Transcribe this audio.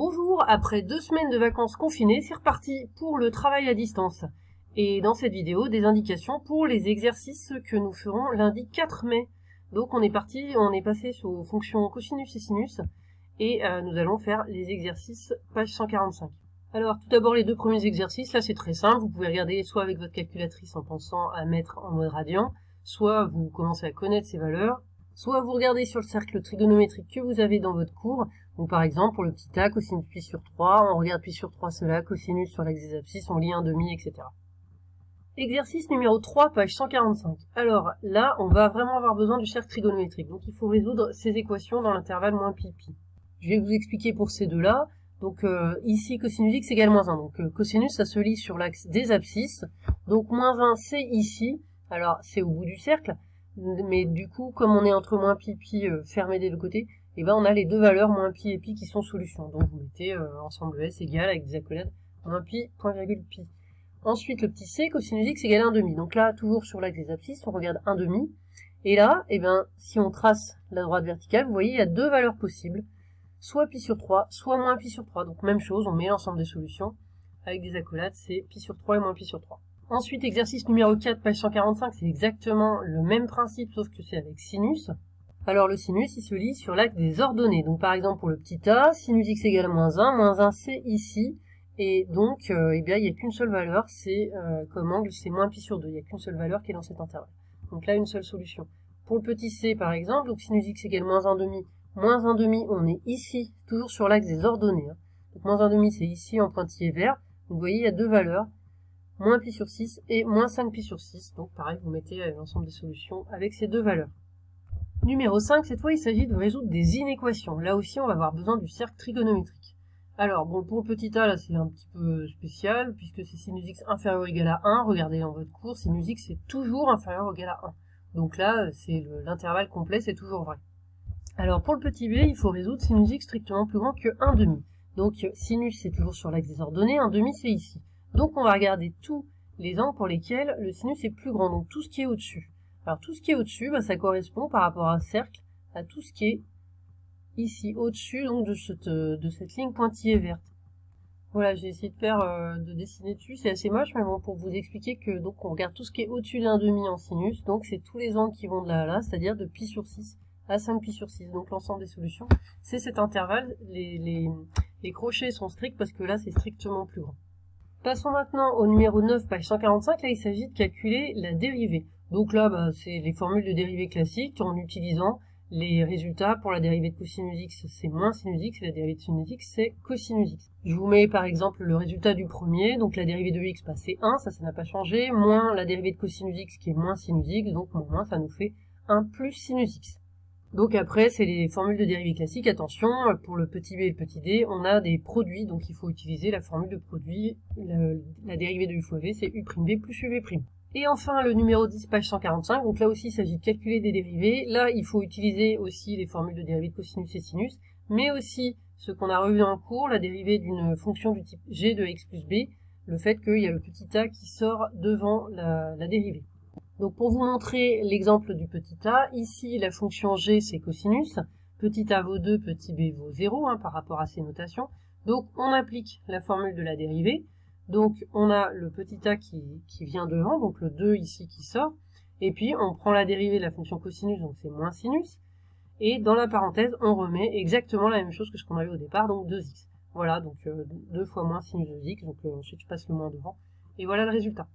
Bonjour, après 2 semaines de vacances confinées, c'est reparti pour le travail à distance. Et dans cette vidéo, des indications pour les exercices que nous ferons lundi 4 mai. Donc on est passé aux fonctions cosinus et sinus, et nous allons faire les exercices page 145. Alors tout d'abord les deux premiers exercices, là c'est très simple, vous pouvez regarder soit avec votre calculatrice en pensant à mettre en mode radian, soit vous commencez à connaître ces valeurs, soit vous regardez sur le cercle trigonométrique que vous avez dans votre cours. Donc par exemple pour le petit a, cosinus pi sur 3, on regarde pi sur 3 cela, cosinus sur l'axe des abscisses, on lit 1/2, etc. Exercice numéro 3, page 145. Alors là, on va vraiment avoir besoin du cercle trigonométrique, donc il faut résoudre ces équations dans l'intervalle moins pi pi. Je vais vous expliquer pour ces deux-là. Donc ici, cosinus x égale moins 1. Donc cosinus, ça se lit sur l'axe des abscisses. Donc moins 1, c'est ici. Alors c'est au bout du cercle. Mais du coup, comme on est entre moins pi pi fermé des deux côtés, et ben on a les deux valeurs moins pi et pi qui sont solutions. Donc vous mettez ensemble S égale avec des accolades moins pi, point virgule pi. Ensuite le petit c, cosinus x égale 1/2. Donc là, toujours sur l'axe des abscisses, on regarde 1/2. Et là, et ben si on trace la droite verticale, vous voyez il y a deux valeurs possibles. Soit pi sur 3, soit moins pi sur 3. Donc même chose, on met l'ensemble des solutions avec des accolades, c'est pi sur 3 et moins pi sur 3. Ensuite, exercice numéro 4, page 145, c'est exactement le même principe, sauf que c'est avec sinus. Alors le sinus, il se lit sur l'axe des ordonnées. Donc par exemple pour le petit a, sinus x égale moins 1 c'est ici. Et donc, eh bien, il n'y a qu'une seule valeur, c'est comme angle, c'est moins pi sur 2. Il n'y a qu'une seule valeur qui est dans cet intervalle. Donc là, une seule solution. Pour le petit c, par exemple, donc sinus x égale moins 1/2, on est ici, toujours sur l'axe des ordonnées. Donc moins 1/2, c'est ici en pointillé vert. Donc vous voyez, il y a deux valeurs, moins pi sur 6 et moins 5 pi sur 6. Donc pareil, vous mettez l'ensemble des solutions avec ces deux valeurs. Numéro 5, cette fois, il s'agit de résoudre des inéquations. Là aussi, on va avoir besoin du cercle trigonométrique. Alors, bon, pour le petit a, là, c'est un petit peu spécial, puisque c'est sinus x inférieur ou égal à 1. Regardez dans votre cours, sinus x, c'est toujours inférieur ou égal à 1. Donc là, c'est l'intervalle complet, c'est toujours vrai. Alors, pour le petit b, il faut résoudre sinus x strictement plus grand que 1/2. Donc, sinus, c'est toujours sur l'axe des ordonnées, 1/2, c'est ici. Donc, on va regarder tous les angles pour lesquels le sinus est plus grand, donc tout ce qui est au-dessus. Alors, tout ce qui est au-dessus, ça correspond par rapport à un cercle à tout ce qui est ici au-dessus donc de cette ligne pointillée verte. Voilà, j'ai essayé de dessiner dessus, c'est assez moche, mais bon, pour vous expliquer que donc on regarde tout ce qui est au-dessus d'1/2 en sinus, donc c'est tous les angles qui vont de là à là, c'est-à-dire de pi sur 6 à 5 pi sur 6. Donc l'ensemble des solutions, c'est cet intervalle. Les crochets sont stricts parce que là, c'est strictement plus grand. Passons maintenant au numéro 9, page 145. Là, il s'agit de calculer la dérivée. Donc là, c'est les formules de dérivée classiques en utilisant les résultats. Pour la dérivée de cosinus x, c'est moins sinus x, et la dérivée de sinus x, c'est cosinus x. Je vous mets par exemple le résultat du premier, donc la dérivée de x, c'est 1, ça n'a pas changé, moins la dérivée de cosinus x qui est moins sinus x, donc moins, ça nous fait 1 plus sinus x. Donc après, c'est les formules de dérivée classique. Attention, pour le petit b et le petit d, on a des produits, donc il faut utiliser la formule de produit. La dérivée de u fois v, c'est u'v plus uv'. Et enfin, le numéro 10, page 145, donc là aussi, il s'agit de calculer des dérivées. Là, il faut utiliser aussi les formules de dérivée de cosinus et sinus, mais aussi ce qu'on a revu en cours, la dérivée d'une fonction du type g de x plus b, le fait qu'il y a le petit a qui sort devant la dérivée. Donc pour vous montrer l'exemple du petit a, ici la fonction g c'est cosinus, petit a vaut 2, petit b vaut 0 par rapport à ces notations. Donc on applique la formule de la dérivée, donc on a le petit a qui vient devant, donc le 2 ici qui sort, et puis on prend la dérivée de la fonction cosinus, donc c'est moins sinus, et dans la parenthèse on remet exactement la même chose que ce qu'on avait au départ, donc 2x. Voilà, donc 2 fois moins sinus de x, donc ensuite je passe le moins devant, et voilà le résultat.